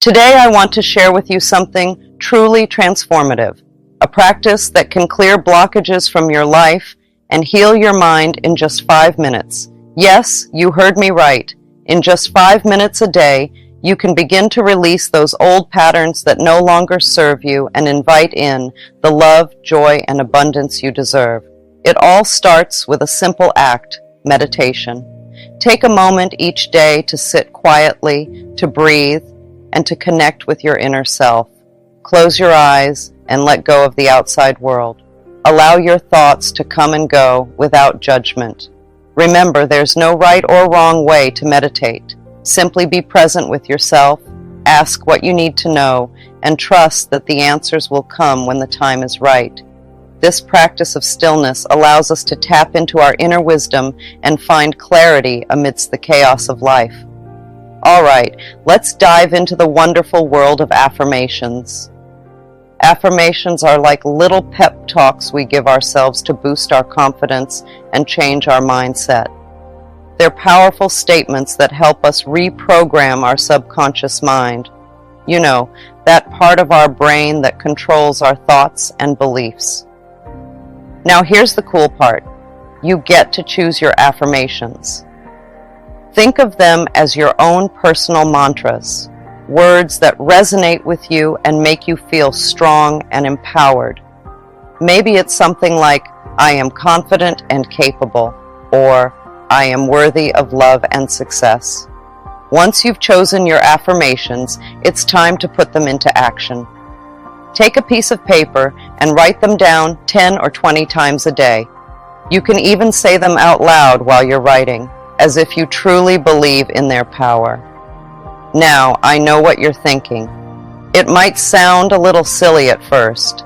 Today I want to share with you something truly transformative, a practice that can clear blockages from your life and heal your mind in just 5 minutes. Yes, you heard me right. In just 5 minutes a day, you can begin to release those old patterns that no longer serve you and invite in the love, joy, and abundance you deserve. It all starts with a simple act, meditation. Take a moment each day to sit quietly, to breathe, and to connect with your inner self. Close your eyes and let go of the outside world. Allow your thoughts to come and go without judgment. Remember, there's no right or wrong way to meditate. Simply be present with yourself, ask what you need to know, and trust that the answers will come when the time is right. This practice of stillness allows us to tap into our inner wisdom and find clarity amidst the chaos of life. All right, let's dive into the wonderful world of affirmations. Affirmations are like little pep talks we give ourselves to boost our confidence and change our mindset. They're powerful statements that help us reprogram our subconscious mind. You know, that part of our brain that controls our thoughts and beliefs. Now here's the cool part. You get to choose your affirmations. Think of them as your own personal mantras, words that resonate with you and make you feel strong and empowered. Maybe it's something like, I am confident and capable, or I am worthy of love and success. Once you've chosen your affirmations, it's time to put them into action. Take a piece of paper and write them down 10 or 20 times a day. You can even say them out loud while you're writing, as if you truly believe in their power. Now, I know what you're thinking. It might sound a little silly at first,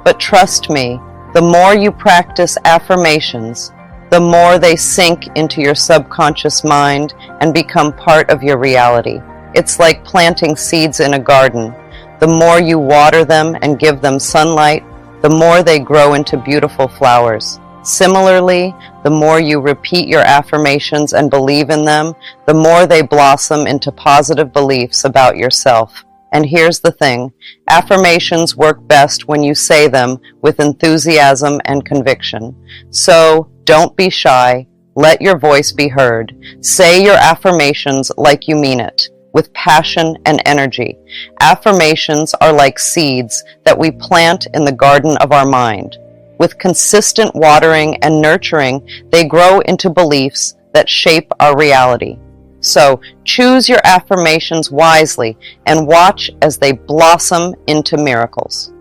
but trust me, the more you practice affirmations, the more they sink into your subconscious mind and become part of your reality. It's like planting seeds in a garden. The more you water them and give them sunlight, the more they grow into beautiful flowers. Similarly, the more you repeat your affirmations and believe in them, the more they blossom into positive beliefs about yourself. And here's the thing, affirmations work best when you say them with enthusiasm and conviction. So, don't be shy. Let your voice be heard. Say your affirmations like you mean it, with passion and energy. Affirmations are like seeds that we plant in the garden of our mind. With consistent watering and nurturing, they grow into beliefs that shape our reality. So, choose your affirmations wisely and watch as they blossom into miracles.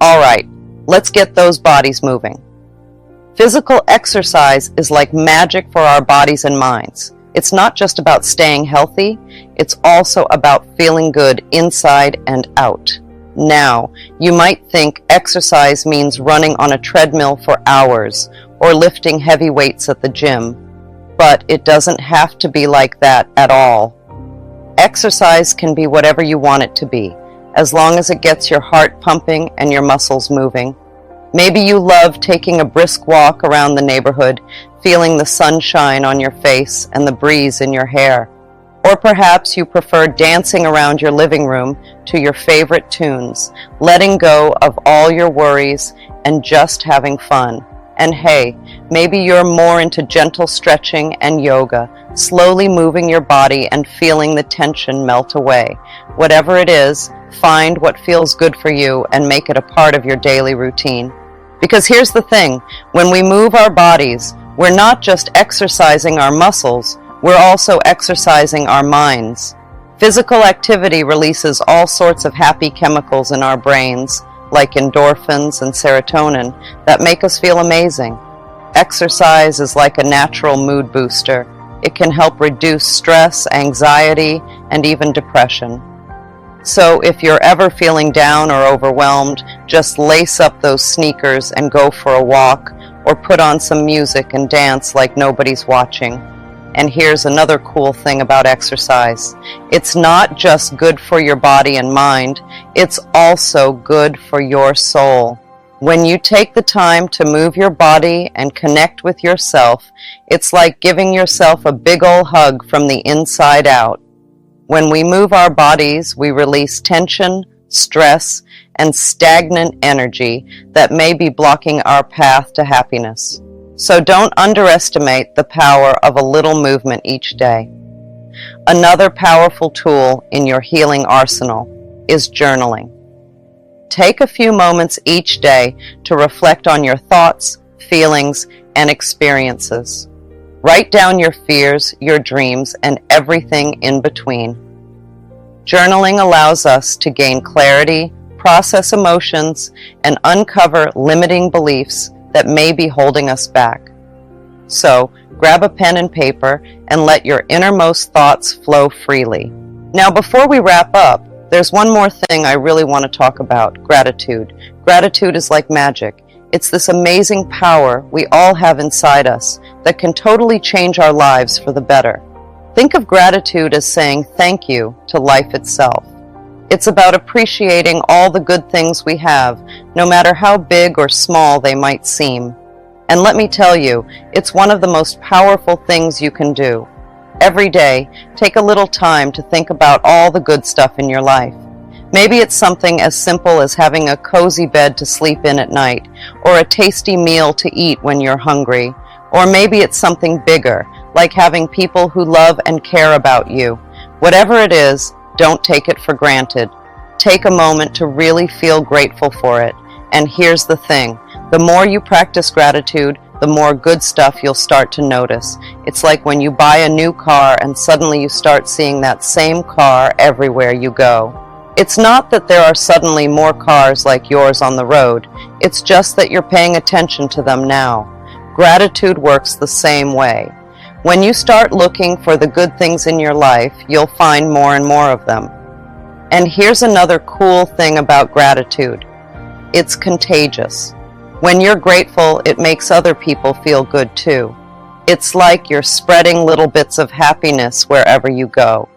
All right, let's get those bodies moving. Physical exercise is like magic for our bodies and minds. It's not just about staying healthy, it's also about feeling good inside and out. Now, you might think exercise means running on a treadmill for hours or lifting heavy weights at the gym, but it doesn't have to be like that at all. Exercise can be whatever you want it to be, as long as it gets your heart pumping and your muscles moving. Maybe you love taking a brisk walk around the neighborhood, feeling the sunshine on your face and the breeze in your hair. Or perhaps you prefer dancing around your living room to your favorite tunes, letting go of all your worries and just having fun. And hey, maybe you're more into gentle stretching and yoga, slowly moving your body and feeling the tension melt away. Whatever it is, find what feels good for you and make it a part of your daily routine. Because here's the thing, when we move our bodies, we're not just exercising our muscles, we're also exercising our minds. Physical activity releases all sorts of happy chemicals in our brains, like endorphins and serotonin, that make us feel amazing. Exercise is like a natural mood booster. It can help reduce stress, anxiety, and even depression. So if you're ever feeling down or overwhelmed, just lace up those sneakers and go for a walk, or put on some music and dance like nobody's watching. And here's another cool thing about exercise. It's not just good for your body and mind, it's also good for your soul. When you take the time to move your body and connect with yourself, it's like giving yourself a big ol' hug from the inside out. When we move our bodies, we release tension, stress, and stagnant energy that may be blocking our path to happiness. So don't underestimate the power of a little movement each day. Another powerful tool in your healing arsenal is journaling. Take a few moments each day to reflect on your thoughts, feelings, and experiences. Write down your fears, your dreams, and everything in between. Journaling allows us to gain clarity, process emotions, and uncover limiting beliefs that may be holding us back. So, grab a pen and paper and let your innermost thoughts flow freely. Now, before we wrap up, there's one more thing I really want to talk about: gratitude. Gratitude is like magic. It's this amazing power we all have inside us that can totally change our lives for the better. Think of gratitude as saying thank you to life itself. It's about appreciating all the good things we have, no matter how big or small they might seem. And let me tell you, it's one of the most powerful things you can do. Every day, take a little time to think about all the good stuff in your life. Maybe it's something as simple as having a cozy bed to sleep in at night, or a tasty meal to eat when you're hungry. Or maybe it's something bigger, like having people who love and care about you. Whatever it is, don't take it for granted. Take a moment to really feel grateful for it. And here's the thing: the more you practice gratitude, the more good stuff you'll start to notice. It's like when you buy a new car and suddenly you start seeing that same car everywhere you go. It's not that there are suddenly more cars like yours on the road. It's just that you're paying attention to them now. Gratitude works the same way. When you start looking for the good things in your life, you'll find more and more of them. And here's another cool thing about gratitude: it's contagious. When you're grateful, it makes other people feel good too. It's like you're spreading little bits of happiness wherever you go.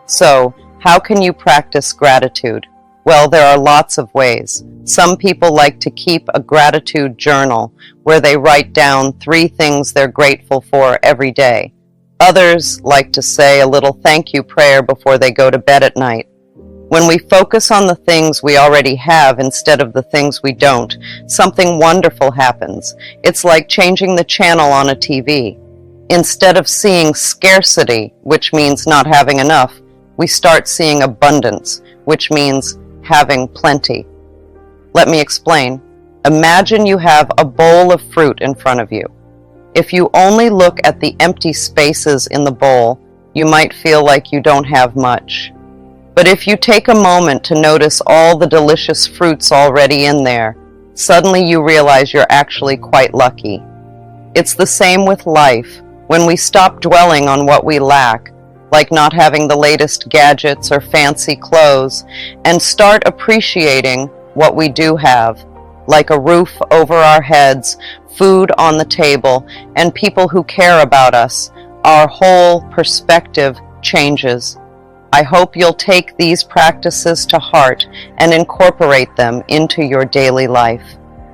So, how can you practice gratitude? Well, there are lots of ways. Some people like to keep a gratitude journal where they write down 3 things they're grateful for every day. Others like to say a little thank you prayer before they go to bed at night. When we focus on the things we already have instead of the things we don't, something wonderful happens. It's like changing the channel on a TV. Instead of seeing scarcity, which means not having enough, we start seeing abundance, which means having plenty. Let me explain. Imagine you have a bowl of fruit in front of you. If you only look at the empty spaces in the bowl, you might feel like you don't have much. But if you take a moment to notice all the delicious fruits already in there, suddenly you realize you're actually quite lucky. It's the same with life. When we stop dwelling on what we lack, like not having the latest gadgets or fancy clothes, and start appreciating what we do have, like a roof over our heads, food on the table, and people who care about us, our whole perspective changes. I hope you'll take these practices to heart and incorporate them into your daily life.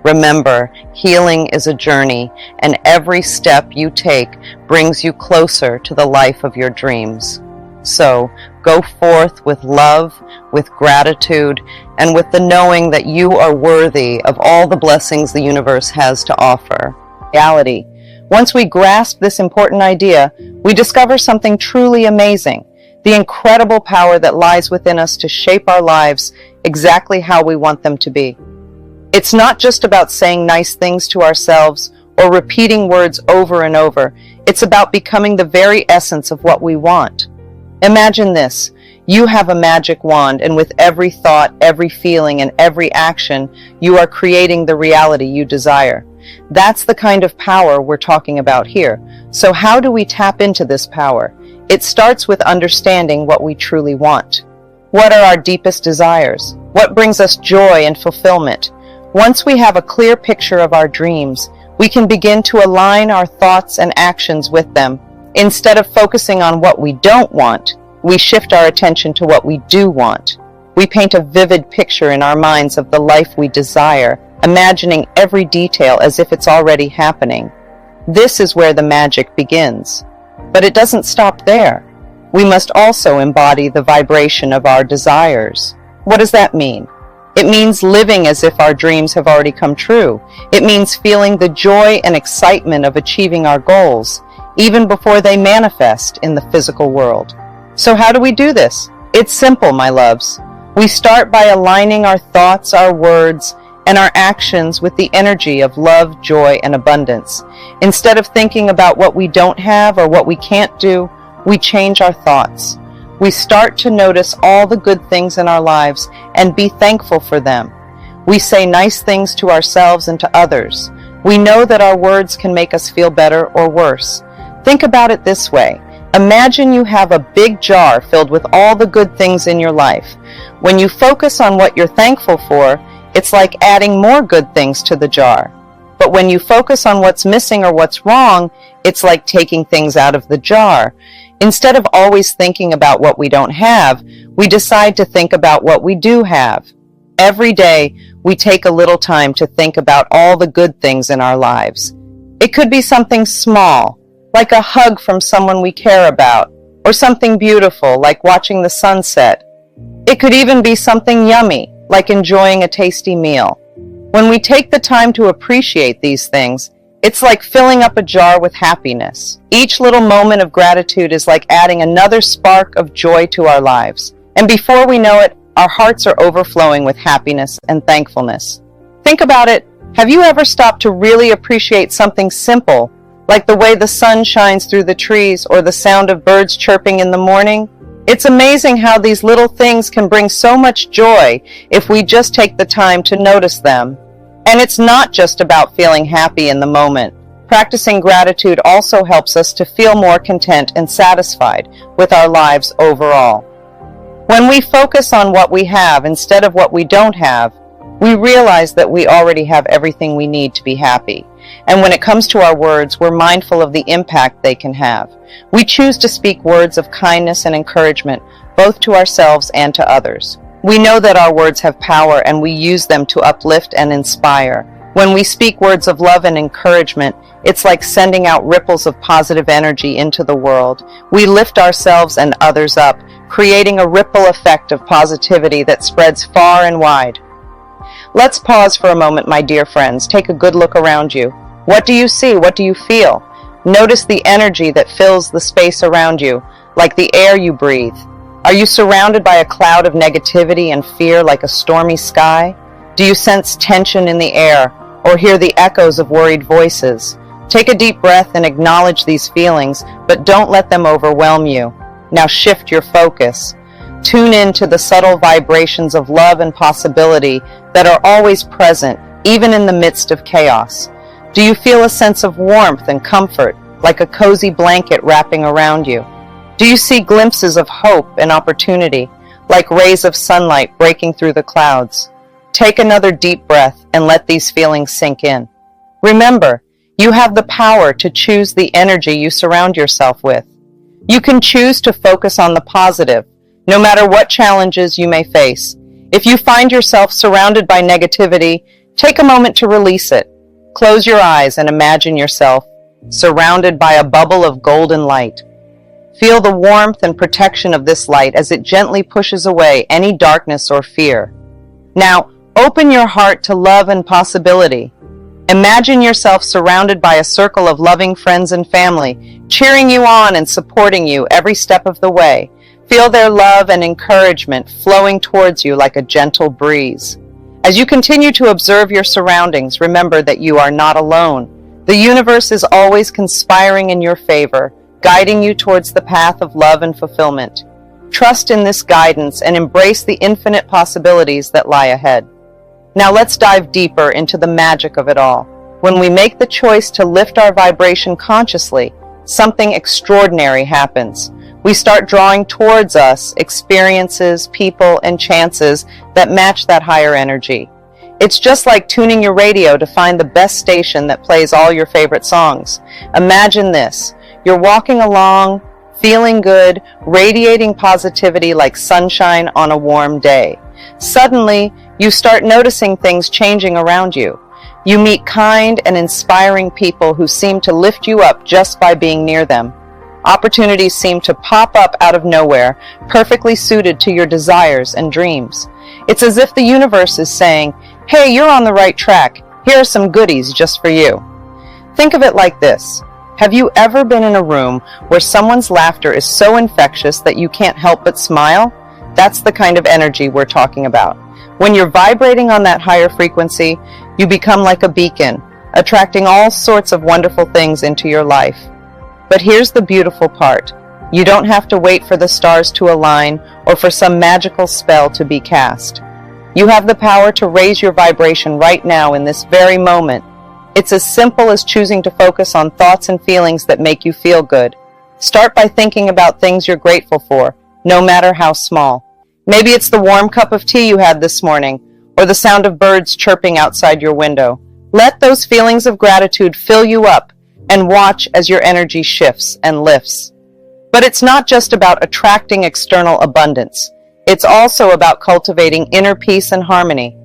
Remember, healing is a journey, and every step you take brings you closer to the life of your dreams. So, go forth with love, with gratitude, and with the knowing that you are worthy of all the blessings the universe has to offer. Reality. Once we grasp this important idea, we discover something truly amazing: the incredible power that lies within us to shape our lives exactly how we want them to be. It's not just about saying nice things to ourselves or repeating words over and over. It's about becoming the very essence of what we want. Imagine this. You have a magic wand, and with every thought, every feeling, and every action, you are creating the reality you desire. That's the kind of power we're talking about here. So how do we tap into this power? It starts with understanding what we truly want. What are our deepest desires? What brings us joy and fulfillment? Once we have a clear picture of our dreams, we can begin to align our thoughts and actions with them. Instead of focusing on what we don't want, we shift our attention to what we do want. We paint a vivid picture in our minds of the life we desire, imagining every detail as if it's already happening. This is where the magic begins. But it doesn't stop there. we must also embody the vibration of our desires. What does that mean? It means living as if our dreams have already come true. It means feeling the joy and excitement of achieving our goals, even before they manifest in the physical world. So how do we do this? It's simple, my loves. We start by aligning our thoughts, our words, and our actions with the energy of love, joy, and abundance. Instead of thinking about what we don't have or what we can't do, we change our thoughts. We start to notice all the good things in our lives and be thankful for them. We say nice things to ourselves and to others. We know that our words can make us feel better or worse. Think about it this way. Imagine you have a big jar filled with all the good things in your life. When you focus on what you're thankful for, it's like adding more good things to the jar. But when you focus on what's missing or what's wrong, it's like taking things out of the jar. Instead of always thinking about what we don't have, we decide to think about what we do have. Every day, we take a little time to think about all the good things in our lives. It could be something small, like a hug from someone we care about, or something beautiful, like watching the sunset. It could even be something yummy, like enjoying a tasty meal. When we take the time to appreciate these things, it's like filling up a jar with happiness. Each little moment of gratitude is like adding another spark of joy to our lives. And before we know it, our hearts are overflowing with happiness and thankfulness. Think about it. Have you ever stopped to really appreciate something simple, like the way the sun shines through the trees or the sound of birds chirping in the morning? It's amazing how these little things can bring so much joy if we just take the time to notice them. And it's not just about feeling happy in the moment. Practicing gratitude also helps us to feel more content and satisfied with our lives overall. When we focus on what we have instead of what we don't have, we realize that we already have everything we need to be happy. And when it comes to our words, we're mindful of the impact they can have. We choose to speak words of kindness and encouragement, both to ourselves and to others. We know that our words have power and we use them to uplift and inspire. When we speak words of love and encouragement, it's like sending out ripples of positive energy into the world. We lift ourselves and others up, creating a ripple effect of positivity that spreads far and wide. Let's pause for a moment, my dear friends. Take a good look around you. What do you see? What do you feel? Notice the energy that fills the space around you, like the air you breathe. Are you surrounded by a cloud of negativity and fear like a stormy sky? Do you sense tension in the air or hear the echoes of worried voices? Take a deep breath and acknowledge these feelings, but don't let them overwhelm you. Now shift your focus. Tune in to the subtle vibrations of love and possibility that are always present, even in the midst of chaos. Do you feel a sense of warmth and comfort, like a cozy blanket wrapping around you? Do you see glimpses of hope and opportunity, like rays of sunlight breaking through the clouds? Take another deep breath and let these feelings sink in. Remember, you have the power to choose the energy you surround yourself with. You can choose to focus on the positive, no matter what challenges you may face. If you find yourself surrounded by negativity, take a moment to release it. Close your eyes and imagine yourself surrounded by a bubble of golden light. Feel the warmth and protection of this light as it gently pushes away any darkness or fear. Now, open your heart to love and possibility. Imagine yourself surrounded by a circle of loving friends and family, cheering you on and supporting you every step of the way. Feel their love and encouragement flowing towards you like a gentle breeze. As you continue to observe your surroundings, remember that you are not alone. The universe is always conspiring in your favor, guiding you towards the path of love and fulfillment. Trust in this guidance and embrace the infinite possibilities that lie ahead. Now let's dive deeper into the magic of it all. When we make the choice to lift our vibration consciously, something extraordinary happens. We start drawing towards us experiences, people, and chances that match that higher energy. It's just like tuning your radio to find the best station that plays all your favorite songs. Imagine this. You're walking along, feeling good, radiating positivity like sunshine on a warm day. Suddenly, you start noticing things changing around you. You meet kind and inspiring people who seem to lift you up just by being near them. Opportunities seem to pop up out of nowhere, perfectly suited to your desires and dreams. It's as if the universe is saying, "Hey, you're on the right track. Here are some goodies just for you." Think of it like this. Have you ever been in a room where someone's laughter is so infectious that you can't help but smile? That's the kind of energy we're talking about. When you're vibrating on that higher frequency, you become like a beacon, attracting all sorts of wonderful things into your life. But here's the beautiful part. You don't have to wait for the stars to align or for some magical spell to be cast. You have the power to raise your vibration right now in this very moment. It's as simple as choosing to focus on thoughts and feelings that make you feel good. Start by thinking about things you're grateful for, no matter how small. Maybe it's the warm cup of tea you had this morning, or the sound of birds chirping outside your window. Let those feelings of gratitude fill you up, and watch as your energy shifts and lifts. But it's not just about attracting external abundance. It's also about cultivating inner peace and harmony.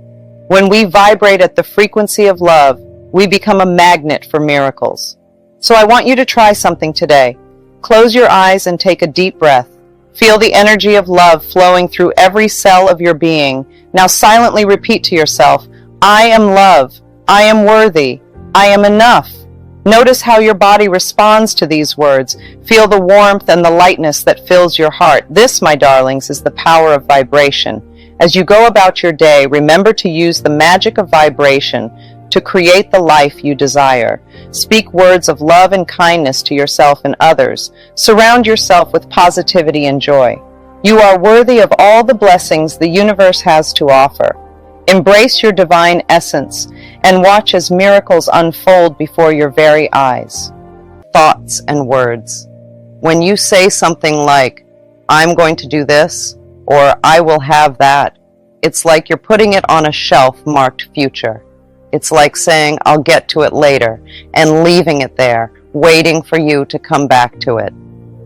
When we vibrate at the frequency of love, we become a magnet for miracles. So I want you to try something today. Close your eyes and take a deep breath. Feel the energy of love flowing through every cell of your being. Now silently repeat to yourself, "I am love. I am worthy. I am enough." Notice how your body responds to these words. Feel the warmth and the lightness that fills your heart. This, my darlings, is the power of vibration. As you go about your day, remember to use the magic of vibration to create the life you desire. Speak words of love and kindness to yourself and others. Surround yourself with positivity and joy. You are worthy of all the blessings the universe has to offer. Embrace your divine essence and watch as miracles unfold before your very eyes. Thoughts and words. When you say something like, "I'm going to do this," or "I will have that," it's like you're putting it on a shelf marked future. It's like saying, "I'll get to it later," and leaving it there, waiting for you to come back to it.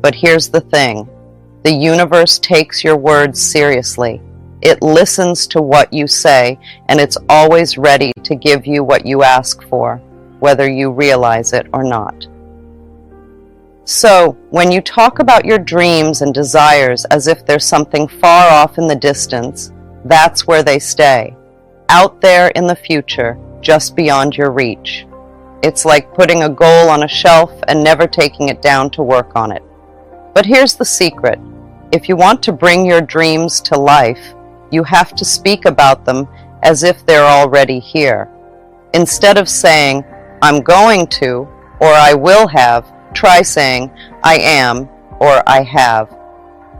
But here's the thing. The universe takes your words seriously. It listens to what you say, and it's always ready to give you what you ask for, whether you realize it or not. So, when you talk about your dreams and desires as if there's something far off in the distance, that's where they stay, out there in the future, just beyond your reach. It's like putting a goal on a shelf and never taking it down to work on it. But here's the secret. If you want to bring your dreams to life, you have to speak about them as if they're already here. Instead of saying, "I'm going to," or "I will have," try saying, "I am," or "I have."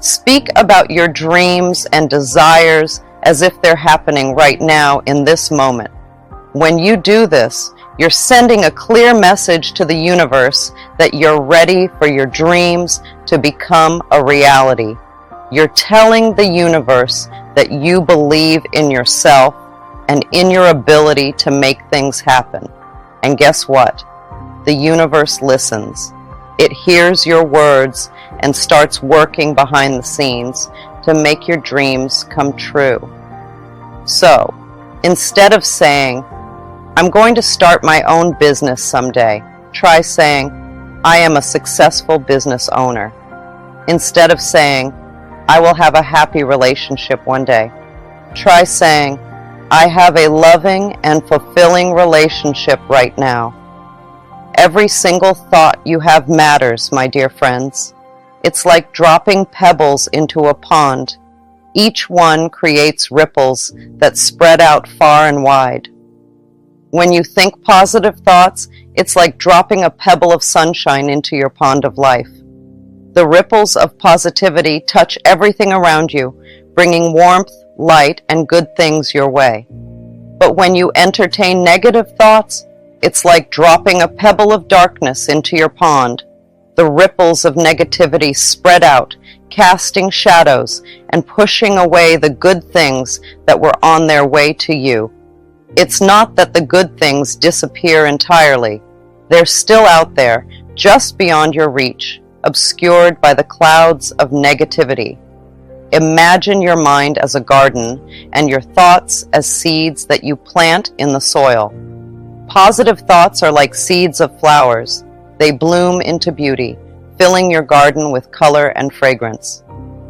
Speak about your dreams and desires as if they're happening right now in this moment. When you do this, you're sending a clear message to the universe that you're ready for your dreams to become a reality. You're telling the universe that you believe in yourself and in your ability to make things happen. And guess what? The universe listens. It hears your words and starts working behind the scenes to make your dreams come true. So, instead of saying, "I'm going to start my own business someday," try saying, "I am a successful business owner." Instead of saying, "I will have a happy relationship one day," try saying, "I have a loving and fulfilling relationship right now." Every single thought you have matters, my dear friends. It's like dropping pebbles into a pond. Each one creates ripples that spread out far and wide. When you think positive thoughts, it's like dropping a pebble of sunshine into your pond of life. The ripples of positivity touch everything around you, bringing warmth, light, and good things your way. But when you entertain negative thoughts, it's like dropping a pebble of darkness into your pond. The ripples of negativity spread out, casting shadows and pushing away the good things that were on their way to you. It's not that the good things disappear entirely. They're still out there, just beyond your reach, obscured by the clouds of negativity. Imagine your mind as a garden and your thoughts as seeds that you plant in the soil. Positive thoughts are like seeds of flowers. They bloom into beauty, filling your garden with color and fragrance.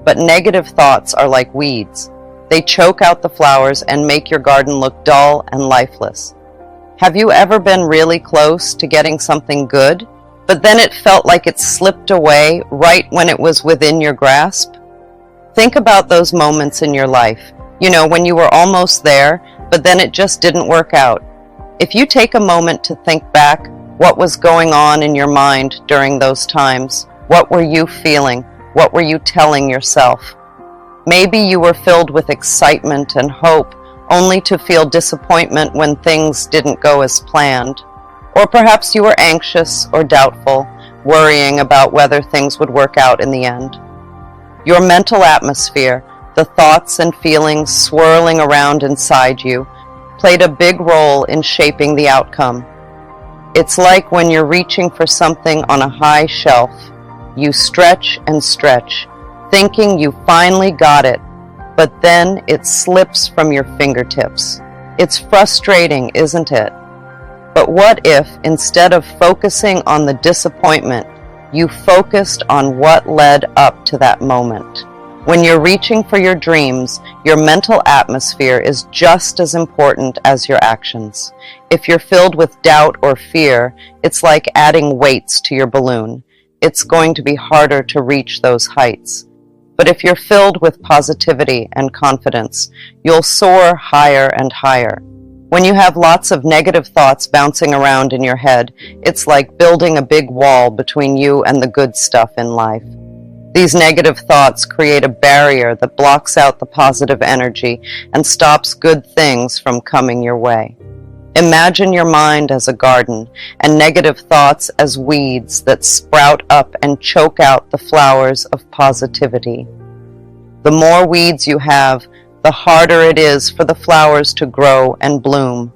But negative thoughts are like weeds. They choke out the flowers and make your garden look dull and lifeless. Have you ever been really close to getting something good, but then it felt like it slipped away right when it was within your grasp? Think about those moments in your life, when you were almost there, but then it just didn't work out. If you take a moment to think back, what was going on in your mind during those times? What were you feeling? What were you telling yourself? Maybe you were filled with excitement and hope, only to feel disappointment when things didn't go as planned. Or perhaps you were anxious or doubtful, worrying about whether things would work out in the end. Your mental atmosphere, the thoughts and feelings swirling around inside you, played a big role in shaping the outcome. It's like when you're reaching for something on a high shelf. You stretch and stretch, thinking you finally got it, but then it slips from your fingertips. It's frustrating, isn't it? But what if, instead of focusing on the disappointment, you focused on what led up to that moment? When you're reaching for your dreams, your mental atmosphere is just as important as your actions. If you're filled with doubt or fear, it's like adding weights to your balloon. It's going to be harder to reach those heights. But if you're filled with positivity and confidence, you'll soar higher and higher. When you have lots of negative thoughts bouncing around in your head, it's like building a big wall between you and the good stuff in life. These negative thoughts create a barrier that blocks out the positive energy and stops good things from coming your way. Imagine your mind as a garden and negative thoughts as weeds that sprout up and choke out the flowers of positivity. The more weeds you have, the harder it is for the flowers to grow and bloom.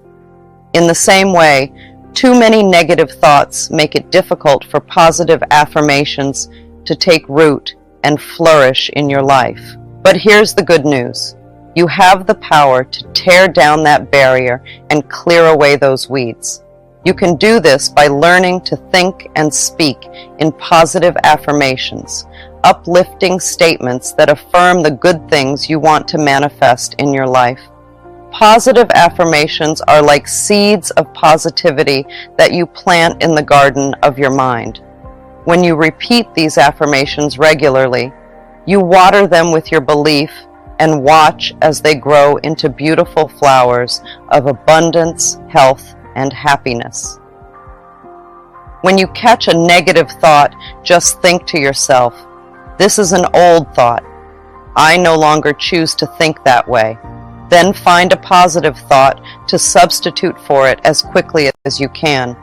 In the same way, too many negative thoughts make it difficult for positive affirmations to take root and flourish in your life. But here's the good news. You have the power to tear down that barrier and clear away those weeds. You can do this by learning to think and speak in positive affirmations, uplifting statements that affirm the good things you want to manifest in your life. Positive affirmations are like seeds of positivity that you plant in the garden of your mind. When you repeat these affirmations regularly, you water them with your belief and watch as they grow into beautiful flowers of abundance, health, and happiness. When you catch a negative thought, just think to yourself, "This is an old thought. I no longer choose to think that way." Then find a positive thought to substitute for it as quickly as you can.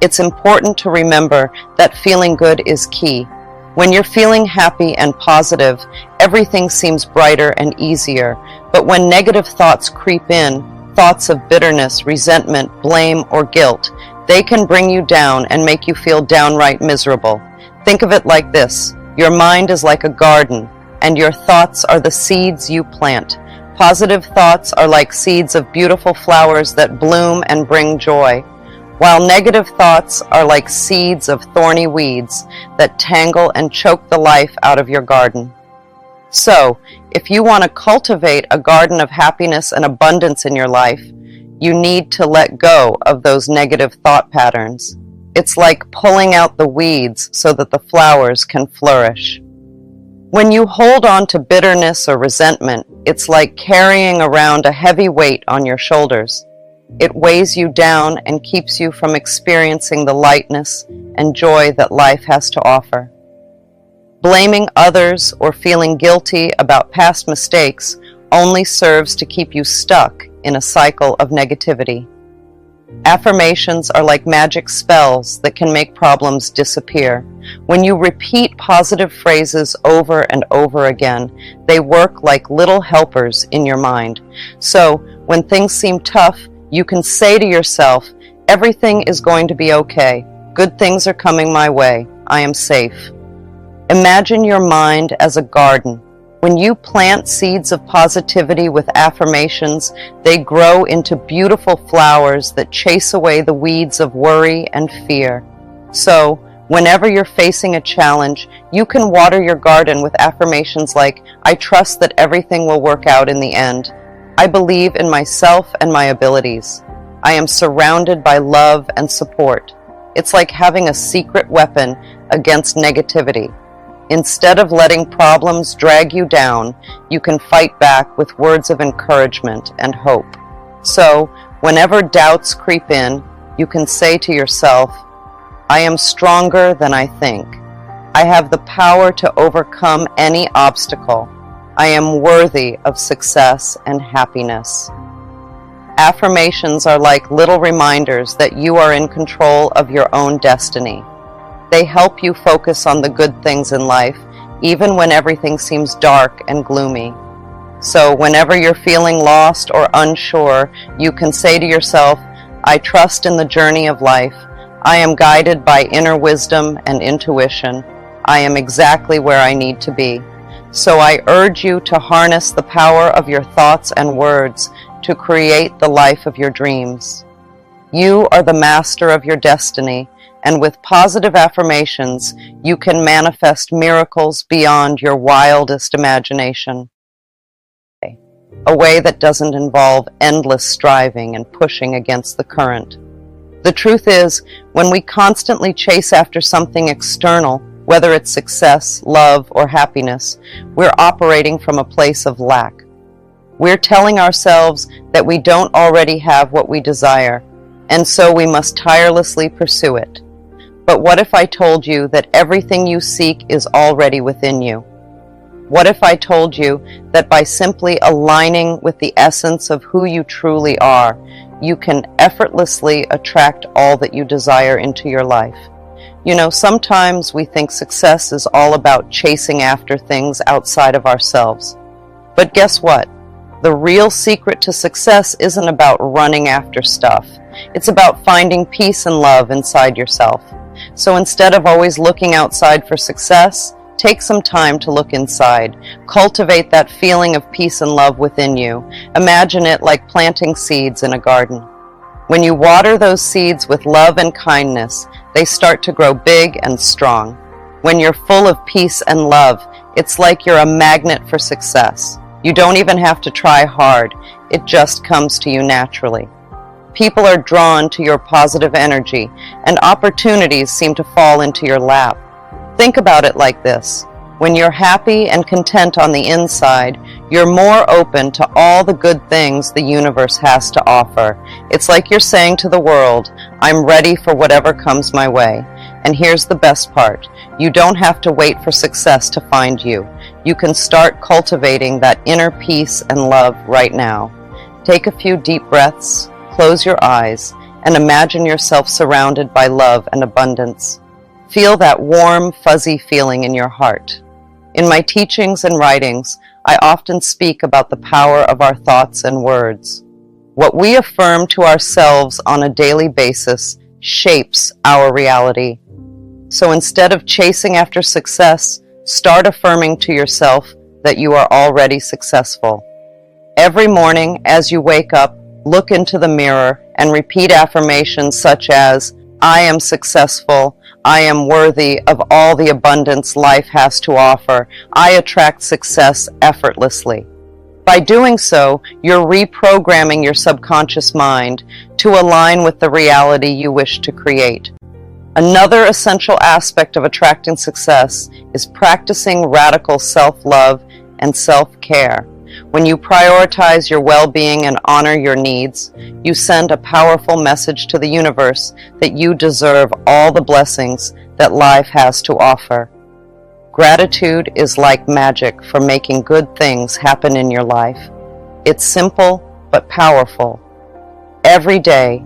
It's important to remember that feeling good is key. When you're feeling happy and positive, everything seems brighter and easier. But when negative thoughts creep in, thoughts of bitterness, resentment, blame, or guilt, they can bring you down and make you feel downright miserable. Think of it like this. Your mind is like a garden, and your thoughts are the seeds you plant. Positive thoughts are like seeds of beautiful flowers that bloom and bring joy, while negative thoughts are like seeds of thorny weeds that tangle and choke the life out of your garden. So, if you want to cultivate a garden of happiness and abundance in your life, you need to let go of those negative thought patterns. It's like pulling out the weeds so that the flowers can flourish. When you hold on to bitterness or resentment, it's like carrying around a heavy weight on your shoulders. It weighs you down and keeps you from experiencing the lightness and joy that life has to offer. Blaming others or feeling guilty about past mistakes only serves to keep you stuck in a cycle of negativity. Affirmations are like magic spells that can make problems disappear. When you repeat positive phrases over and over again, they work like little helpers in your mind. So, when things seem tough, you can say to yourself, "Everything is going to be okay. Good things are coming my way. I am safe." Imagine your mind as a garden. When you plant seeds of positivity with affirmations, they grow into beautiful flowers that chase away the weeds of worry and fear. So, Whenever you're facing a challenge, you can water your garden with affirmations like, I trust that everything will work out in the end. I believe in myself and my abilities. I am surrounded by love and support. It's like having a secret weapon against negativity. Instead of letting problems drag you down, you can fight back with words of encouragement and hope. So, whenever doubts creep in, you can say to yourself, I am stronger than I think. I have the power to overcome any obstacle. I am worthy of success and happiness. Affirmations are like little reminders that you are in control of your own destiny. They help you focus on the good things in life, even when everything seems dark and gloomy. So whenever you're feeling lost or unsure, you can say to yourself, I trust in the journey of life. I am guided by inner wisdom and intuition. I am exactly where I need to be. So I urge you to harness the power of your thoughts and words to create the life of your dreams. You are the master of your destiny, and with positive affirmations, you can manifest miracles beyond your wildest imagination. A way that doesn't involve endless striving and pushing against the current. The truth is, when we constantly chase after something external, whether it's success, love, or happiness, we're operating from a place of lack. We're telling ourselves that we don't already have what we desire, and so we must tirelessly pursue it. But what if I told you that everything you seek is already within you? What if I told you that by simply aligning with the essence of who you truly are, you can effortlessly attract all that you desire into your life? You know, sometimes we think success is all about chasing after things outside of ourselves. But guess what? The real secret to success isn't about running after stuff. It's about finding peace and love inside yourself. So instead of always looking outside for success, take some time to look inside. Cultivate that feeling of peace and love within you. Imagine it like planting seeds in a garden. When you water those seeds with love and kindness, they start to grow big and strong. When you're full of peace and love, it's like you're a magnet for success. You don't even have to try hard. It just comes to you naturally. People are drawn to your positive energy, and opportunities seem to fall into your lap. Think about it like this. When you're happy and content on the inside, you're more open to all the good things the universe has to offer. It's like you're saying to the world, I'm ready for whatever comes my way. And here's the best part. You don't have to wait for success to find you. You can start cultivating that inner peace and love right now. Take a few deep breaths, close your eyes, and imagine yourself surrounded by love and abundance. Feel that warm, fuzzy feeling in your heart. In my teachings and writings, I often speak about the power of our thoughts and words. What we affirm to ourselves on a daily basis shapes our reality. So instead of chasing after success, start affirming to yourself that you are already successful. Every morning, as you wake up, look into the mirror and repeat affirmations such as, I am successful, I am worthy of all the abundance life has to offer, I attract success effortlessly. By doing so, you're reprogramming your subconscious mind to align with the reality you wish to create. Another essential aspect of attracting success is practicing radical self-love and self-care. When you prioritize your well-being and honor your needs, you send a powerful message to the universe that you deserve all the blessings that life has to offer. Gratitude is like magic for making good things happen in your life. It's simple but powerful. Every day,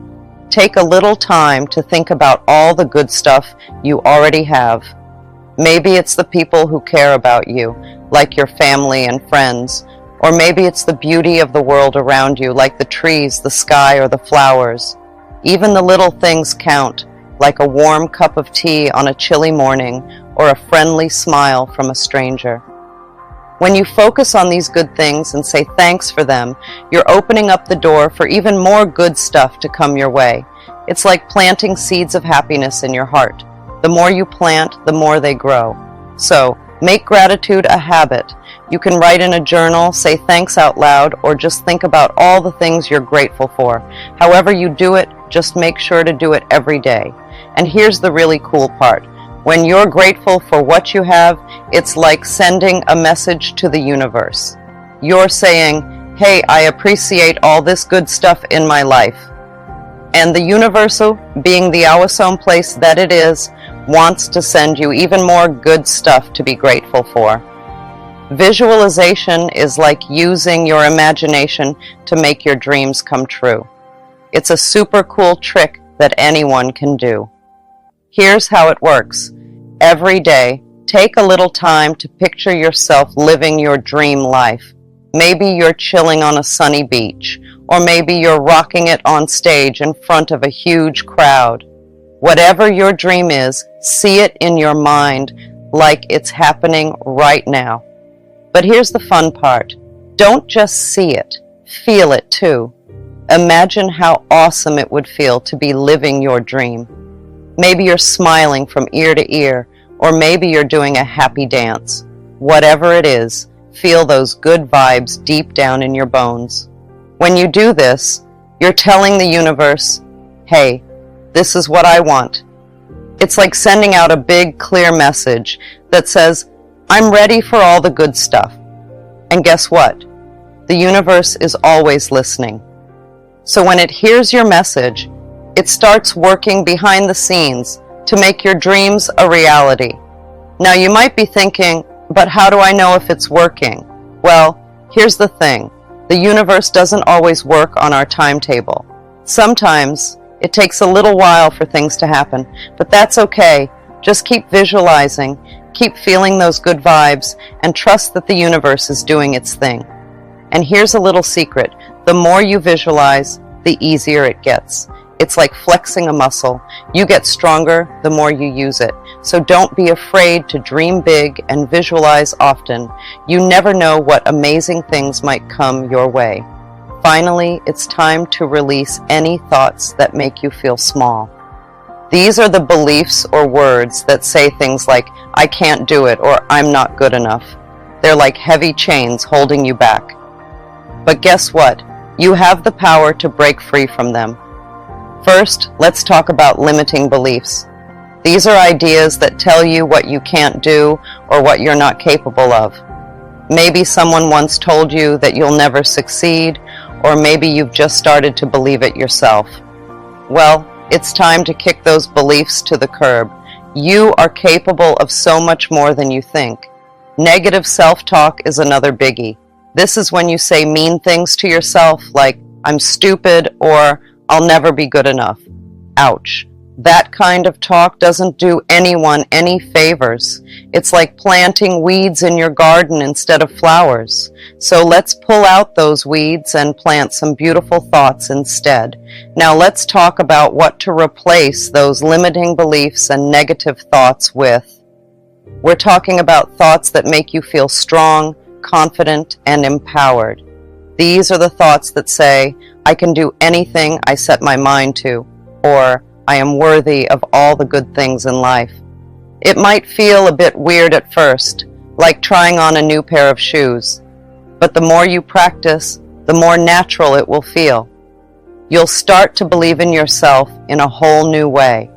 take a little time to think about all the good stuff you already have. Maybe it's the people who care about you, like your family and friends, or maybe it's the beauty of the world around you, like the trees, the sky, or the flowers. Even the little things count, like a warm cup of tea on a chilly morning, or a friendly smile from a stranger. When you focus on these good things and say thanks for them, you're opening up the door for even more good stuff to come your way. It's like planting seeds of happiness in your heart. The more you plant, the more they grow. So, make gratitude a habit. You can write in a journal, say thanks out loud, or just think about all the things you're grateful for. However you do it, just make sure to do it every day. And here's the really cool part. When you're grateful for what you have, it's like sending a message to the universe. You're saying, hey, I appreciate all this good stuff in my life. And the universal, being the awesome place that it is, wants to send you even more good stuff to be grateful for. Visualization is like using your imagination to make your dreams come true. It's a super cool trick that anyone can do. Here's how it works. Every day, take a little time to picture yourself living your dream life. Maybe you're chilling on a sunny beach, or maybe you're rocking it on stage in front of a huge crowd. Whatever your dream is, see it in your mind like it's happening right now. But here's the fun part. Don't just see it, feel it too. Imagine how awesome it would feel to be living your dream. Maybe you're smiling from ear to ear, or maybe you're doing a happy dance. Whatever it is, feel those good vibes deep down in your bones. When you do this, you're telling the universe, hey, this is what I want. It's like sending out a big, clear message that says, I'm ready for all the good stuff. And guess what? The universe is always listening. So when it hears your message, it starts working behind the scenes to make your dreams a reality. Now you might be thinking, but how do I know if it's working? Well, here's the thing. The universe doesn't always work on our timetable. Sometimes it takes a little while for things to happen, but that's okay. Just keep visualizing, keep feeling those good vibes, and trust that the universe is doing its thing. And here's a little secret. The more you visualize, the easier it gets. It's like flexing a muscle. You get stronger the more you use it. So don't be afraid to dream big and visualize often. You never know what amazing things might come your way. Finally, it's time to release any thoughts that make you feel small. These are the beliefs or words that say things like, I can't do it, or I'm not good enough. They're like heavy chains holding you back. But guess what? You have the power to break free from them. First, let's talk about limiting beliefs. These are ideas that tell you what you can't do or what you're not capable of. Maybe someone once told you that you'll never succeed, or maybe you've just started to believe it yourself. Well, it's time to kick those beliefs to the curb. You are capable of so much more than you think. Negative self-talk is another biggie. This is when you say mean things to yourself like, I'm stupid, or I'll never be good enough. Ouch. That kind of talk doesn't do anyone any favors. It's like planting weeds in your garden instead of flowers. So let's pull out those weeds and plant some beautiful thoughts instead. Now let's talk about what to replace those limiting beliefs and negative thoughts with. We're talking about thoughts that make you feel strong, confident, and empowered. These are the thoughts that say, I can do anything I set my mind to, or I am worthy of all the good things in life. It might feel a bit weird at first, like trying on a new pair of shoes, but the more you practice, the more natural it will feel. You'll start to believe in yourself in a whole new way.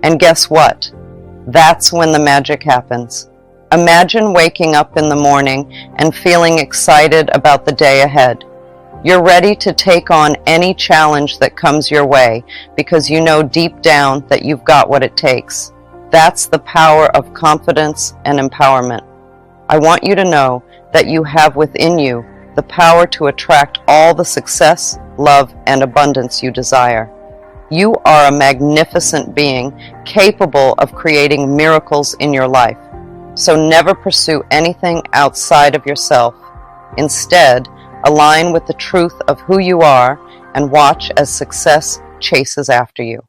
And guess what? That's when the magic happens. Imagine waking up in the morning and feeling excited about the day ahead. You're ready to take on any challenge that comes your way because you know deep down that you've got what it takes. That's the power of confidence and empowerment. I want you to know that you have within you the power to attract all the success, love, and abundance you desire. You are a magnificent being capable of creating miracles in your life. So never pursue anything outside of yourself. Instead, align with the truth of who you are and watch as success chases after you.